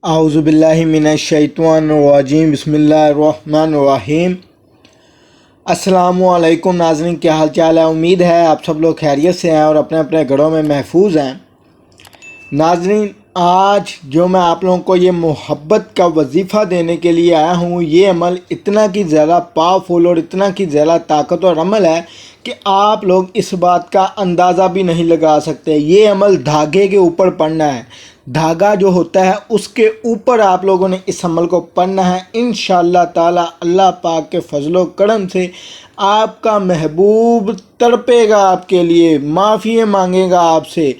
اعوذ باللہ من الشیطان الرجیم بسم اللہ الرحمن الرحیم۔ السلام علیکم ناظرین، کیا حال چال ہے؟ امید ہے آپ سب لوگ خیریت سے ہیں اور اپنے اپنے گھروں میں محفوظ ہیں۔ ناظرین، آج جو میں آپ لوگوں کو یہ محبت کا وظیفہ دینے کے لیے آیا ہوں، یہ عمل اتنا کی زیادہ پاورفل اور اتنا کی زیادہ طاقتور عمل ہے کہ آپ لوگ اس بات کا اندازہ بھی نہیں لگا سکتے۔ یہ عمل دھاگے کے اوپر پڑھنا ہے۔ دھاگا جو ہوتا ہے اس کے اوپر آپ لوگوں نے اس عمل کو پڑھنا ہے۔ انشاءاللہ تعالی اللہ پاک کے فضل و کرم سے آپ کا محبوب تڑپے گا، آپ کے لیے معافی مانگے گا، آپ سے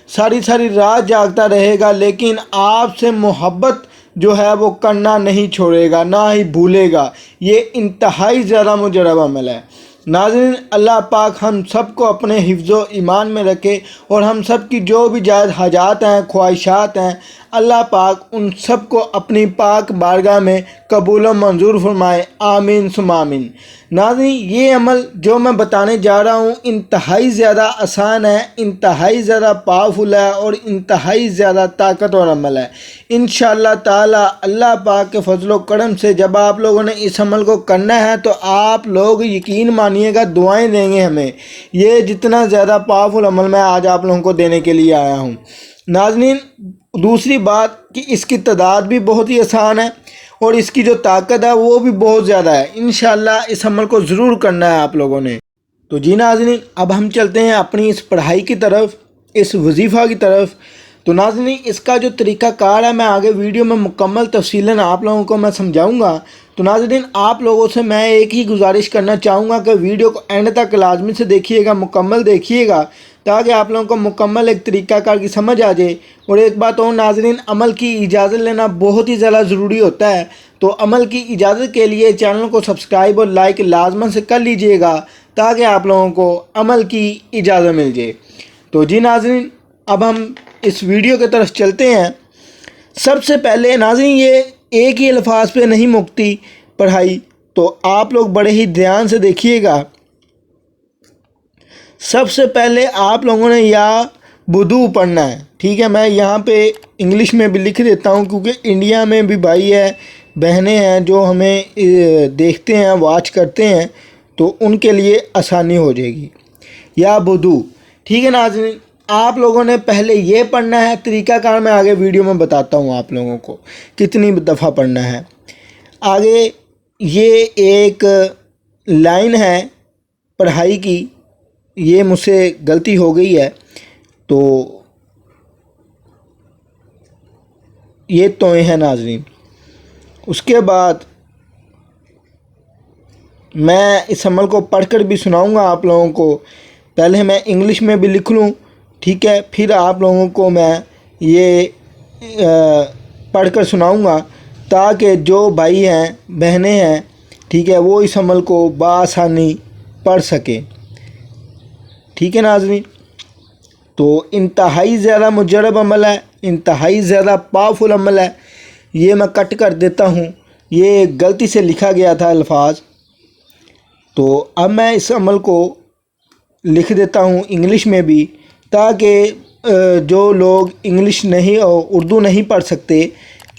ساری رات جاگتا رہے گا، لیکن آپ سے محبت جو ہے وہ کرنا نہیں چھوڑے گا، نہ ہی بھولے گا۔ یہ انتہائی زیادہ مجرب عمل ہے۔ ناظرین، اللہ پاک ہم سب کو اپنے حفظ و ایمان میں رکھے اور ہم سب کی جو بھی جائز حاجات ہیں، خواہشات ہیں، اللہ پاک ان سب کو اپنی پاک بارگاہ میں قبول و منظور فرمائے، آمین ثم آمین۔ ناظرین، یہ عمل جو میں بتانے جا رہا ہوں انتہائی زیادہ آسان ہے، انتہائی زیادہ پاورفل ہے اور انتہائی زیادہ طاقتور عمل ہے۔ انشاءاللہ تعالی اللہ پاک کے فضل و کرم سے جب آپ لوگوں نے اس عمل کو کرنا ہے تو آپ لوگ یقین مانیے گا دعائیں دیں گے ہمیں۔ یہ جتنا زیادہ پاورفل عمل میں آج آپ لوگوں کو دینے کے لیے آیا ہوں۔ ناظرین، دوسری بات کہ اس کی تعداد بھی بہت ہی آسان ہے اور اس کی جو طاقت ہے وہ بھی بہت زیادہ ہے۔ انشاءاللہ اس عمل کو ضرور کرنا ہے آپ لوگوں نے۔ تو جی ناظرین، اب ہم چلتے ہیں اپنی اس پڑھائی کی طرف، اس وظیفہ کی طرف۔ تو ناظرین، اس کا جو طریقہ کار ہے میں آگے ویڈیو میں مکمل تفصیلاً آپ لوگوں کو میں سمجھاؤں گا۔ تو ناظرین، آپ لوگوں سے میں ایک ہی گزارش کرنا چاہوں گا کہ ویڈیو کو اینڈ تک لازمی سے دیکھیے گا، مکمل دیکھیے گا، تاکہ آپ لوگوں کو مکمل ایک طریقہ کار کی سمجھ آ جائے۔ اور ایک بات اور ناظرین، عمل کی اجازت لینا بہت ہی زیادہ ضروری ہوتا ہے، تو عمل کی اجازت کے لیے چینل کو سبسکرائب اور لائک لازماً سے کر لیجئے گا تاکہ آپ لوگوں کو عمل کی اجازت مل جائے۔ تو جی ناظرین، اب ہم اس ویڈیو کی طرف چلتے ہیں۔ سب سے پہلے ناظرین، یہ ایک ہی الفاظ پہ نہیں مکتی پڑھائی، تو آپ لوگ بڑے ہی دھیان سے دیکھیے گا۔ سب سے پہلے آپ لوگوں نے یا بدو پڑھنا ہے، ٹھیک ہے؟ میں یہاں پہ انگلش میں بھی لکھ دیتا ہوں کیونکہ انڈیا میں بھی بھائی ہے، بہنیں ہیں جو ہمیں دیکھتے ہیں، واچ کرتے ہیں، تو ان کے لیے آسانی ہو جائے گی۔ یا بدو، ٹھیک ہے ناظرین؟ آپ لوگوں نے پہلے یہ پڑھنا ہے، طریقہ کار میں آگے ویڈیو میں بتاتا ہوں آپ لوگوں کو کتنی دفعہ پڑھنا ہے۔ آگے یہ ایک لائن ہے پڑھائی کی، یہ مجھ سے غلطی ہو گئی ہے، تو یہ توئیں ہیں ناظرین۔ اس کے بعد میں اس عمل کو پڑھ کر بھی سناؤں گا آپ لوگوں کو۔ پہلے میں انگلش میں بھی لکھ لوں، ٹھیک ہے؟ پھر آپ لوگوں کو میں یہ پڑھ کر سناؤں گا تاکہ جو بھائی ہیں، بہنیں ہیں، ٹھیک ہے، وہ اس عمل کو بآسانی پڑھ سکیں۔ ٹھیک ہے ناظرین؟ تو انتہائی زیادہ مجرب عمل ہے، انتہائی زیادہ پاورفل عمل ہے۔ یہ میں کٹ کر دیتا ہوں، یہ غلطی سے لکھا گیا تھا الفاظ، تو اب میں اس عمل کو لکھ دیتا ہوں انگلش میں بھی، تاکہ جو لوگ انگلش نہیں اور اردو نہیں پڑھ سکتے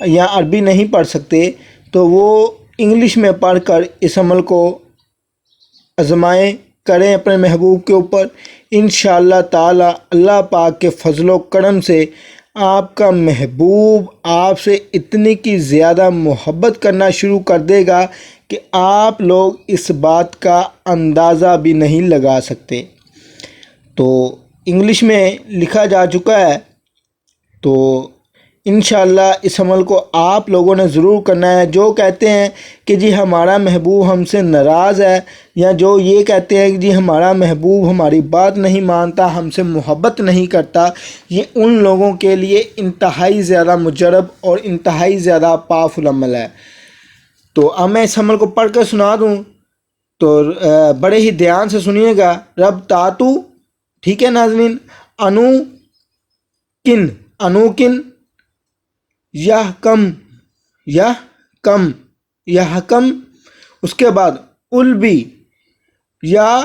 یا عربی نہیں پڑھ سکتے تو وہ انگلش میں پڑھ کر اس عمل کو آزمائیں، کریں اپنے محبوب کے اوپر۔ انشاءاللہ تعالی اللہ پاک کے فضل و کرم سے آپ کا محبوب آپ سے اتنی کی زیادہ محبت کرنا شروع کر دے گا کہ آپ لوگ اس بات کا اندازہ بھی نہیں لگا سکتے۔ تو انگلش میں لکھا جا چکا ہے، تو انشاءاللہ اس عمل کو آپ لوگوں نے ضرور کرنا ہے۔ جو کہتے ہیں کہ جی ہمارا محبوب ہم سے ناراض ہے، یا جو یہ کہتے ہیں کہ جی ہمارا محبوب ہماری بات نہیں مانتا، ہم سے محبت نہیں کرتا، یہ ان لوگوں کے لیے انتہائی زیادہ مجرب اور انتہائی زیادہ پاورفل عمل ہے۔ تو اب میں اس عمل کو پڑھ کر سنا دوں تو بڑے ہی دھیان سے سنیے گا۔ رب تاتو، ٹھیک ہے ناظرین؟ انو کن، انو کن، یہ کم، یہ کم، اس کے بعد البی، یا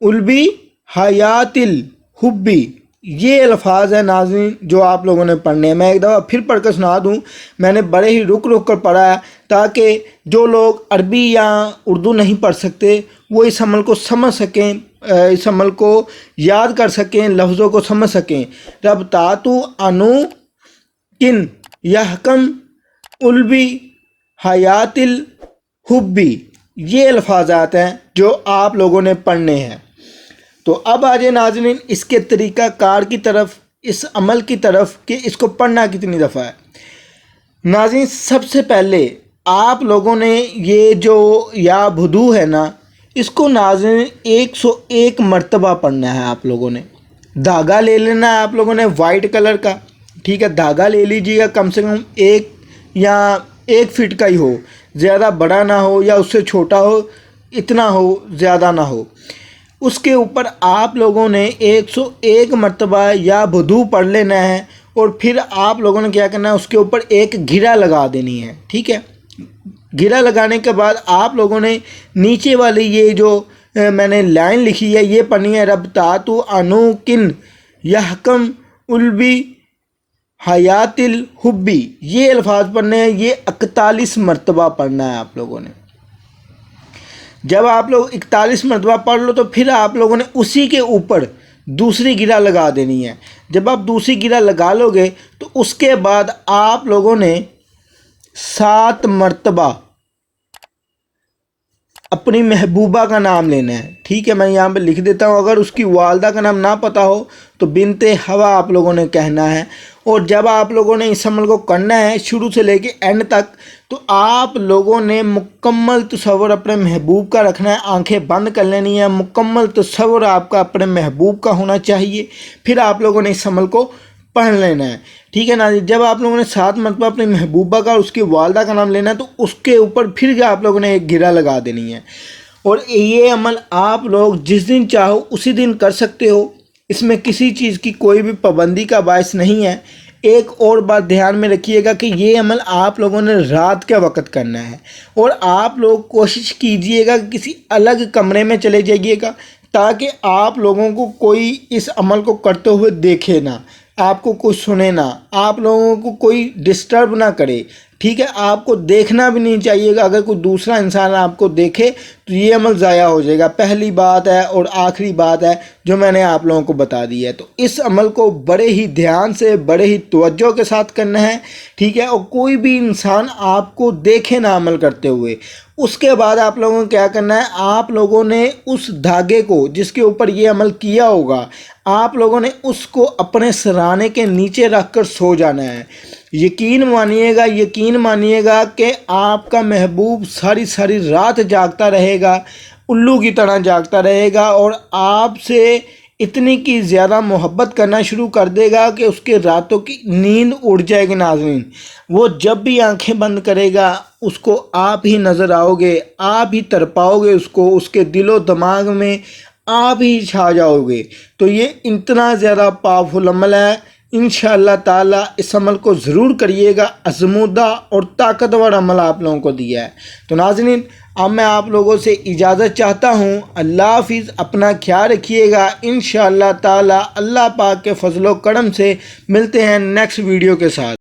البی حیات الحبی، یہ الفاظ ہیں ناظرین جو آپ لوگوں نے پڑھنے ہیں۔ میں ایک دفعہ پھر پڑھ کر سنا دوں، میں نے بڑے ہی رک رک کر پڑھا ہے تاکہ جو لوگ عربی یا اردو نہیں پڑھ سکتے وہ اس عمل کو سمجھ سکیں، اس عمل کو یاد کر سکیں، لفظوں کو سمجھ سکیں۔ ربطات انو کن یحکم البی حیات الحبی، یہ الفاظات ہیں جو آپ لوگوں نے پڑھنے ہیں۔ تو اب آجائے ناظرین اس کے طریقہ کار کی طرف، اس عمل کی طرف کہ اس کو پڑھنا کتنی دفعہ ہے۔ ناظرین سب سے پہلے آپ لوگوں نے یہ جو یا بدو ہے نا، اس کو ناظرین 101 مرتبہ پڑھنا ہے۔ آپ لوگوں نے دھاگا لے لینا ہے، آپ لوگوں نے وائٹ کلر کا، ٹھیک ہے، دھاگا لے لیجیے گا، کم سے کم 1 فٹ کا ہی ہو، زیادہ بڑا نہ ہو یا اس سے چھوٹا ہو، اتنا ہو زیادہ نہ ہو۔ اس کے اوپر آپ لوگوں نے 101 مرتبہ یا بدو پڑھ لینا ہے، اور پھر آپ لوگوں نے کیا کرنا ہے، اس کے اوپر ایک گھرا لگا دینی ہے، ٹھیک ہے۔ گھرا لگانے کے بعد آپ لوگوں نے نیچے والی یہ جو میں نے لائن لکھی ہے یہ پڑھنی ہے، ربطات انو کن یحکم البی حیات الحبی، یہ الفاظ پڑھنے ہیں، یہ 41 مرتبہ پڑھنا ہے آپ لوگوں نے۔ جب آپ لوگ 41 مرتبہ پڑھ لو تو پھر آپ لوگوں نے اسی کے اوپر دوسری گرہ لگا دینی ہے۔ جب آپ دوسری گرہ لگا لو گے تو اس کے بعد آپ لوگوں نے 7 مرتبہ اپنی محبوبہ کا نام لینا ہے، ٹھیک ہے۔ میں یہاں پہ لکھ دیتا ہوں، اگر اس کی والدہ کا نام نہ پتہ ہو تو بنت ہوا آپ لوگوں نے کہنا ہے۔ اور جب آپ لوگوں نے اس عمل کو کرنا ہے شروع سے لے کے اینڈ تک، تو آپ لوگوں نے مکمل تصور اپنے محبوب کا رکھنا ہے، آنکھیں بند کر لینی ہے، مکمل تصور آپ کا اپنے محبوب کا ہونا چاہیے، پھر آپ لوگوں نے اس عمل کو پڑھ لینا ہے، ٹھیک ہے نا جی۔ جب آپ لوگوں نے 7 مرتبہ اپنی محبوبہ کا اور اس کی والدہ کا نام لینا ہے تو اس کے اوپر پھر آپ لوگوں نے ایک گرہ لگا دینی ہے۔ اور یہ عمل آپ لوگ جس دن چاہو اسی دن کر سکتے ہو، اس میں کسی چیز کی کوئی بھی پابندی کا باعث نہیں ہے۔ ایک اور بات دھیان میں رکھیے گا کہ یہ عمل آپ لوگوں نے رات کے وقت کرنا ہے، اور آپ لوگ کوشش کیجئے گا کہ کسی الگ کمرے میں چلے جائیے گا تاکہ آپ لوگوں کو کوئی اس عمل کو کرتے ہوئے دیکھے نہ، آپ کو کوئی سنے نہ، آپ لوگوں کو کوئی ڈسٹرب نہ کرے، ٹھیک ہے۔ آپ کو دیکھنا بھی نہیں چاہیے گا، اگر کوئی دوسرا انسان آپ کو دیکھے تو یہ عمل ضائع ہو جائے گا۔ پہلی بات ہے اور آخری بات ہے جو میں نے آپ لوگوں کو بتا دی ہے، تو اس عمل کو بڑے ہی دھیان سے، بڑے ہی توجہ کے ساتھ کرنا ہے، ٹھیک ہے۔ اور کوئی بھی انسان آپ کو دیکھے نہ عمل کرتے ہوئے۔ اس کے بعد آپ لوگوں نے کیا کرنا ہے، آپ لوگوں نے اس دھاگے کو جس کے اوپر یہ عمل کیا ہوگا، آپ لوگوں نے اس کو اپنے سرانے کے نیچے رکھ کر سو جانا ہے۔ یقین مانیے گا کہ آپ کا محبوب ساری ساری رات جاگتا رہے گا، الو کی طرح جاگتا رہے گا، اور آپ سے اتنی کی زیادہ محبت کرنا شروع کر دے گا کہ اس کے راتوں کی نیند اڑ جائے گی ناظرین۔ وہ جب بھی آنکھیں بند کرے گا اس کو آپ ہی نظر آؤ گے، آپ ہی تڑپاؤ گے اس کو، اس کے دل و دماغ میں آپ ہی چھا جاؤ گے۔ تو یہ اتنا زیادہ پاورفل عمل ہے، انشاءاللہ تعالی اس عمل کو ضرور کریے گا۔ آزمودہ اور طاقتور عمل آپ لوگوں کو دیا ہے۔ تو ناظرین اب میں آپ لوگوں سے اجازت چاہتا ہوں، اللہ حافظ، اپنا خیال رکھیے گا۔ انشاءاللہ تعالی اللہ پاک کے فضل و کرم سے ملتے ہیں نیکسٹ ویڈیو کے ساتھ۔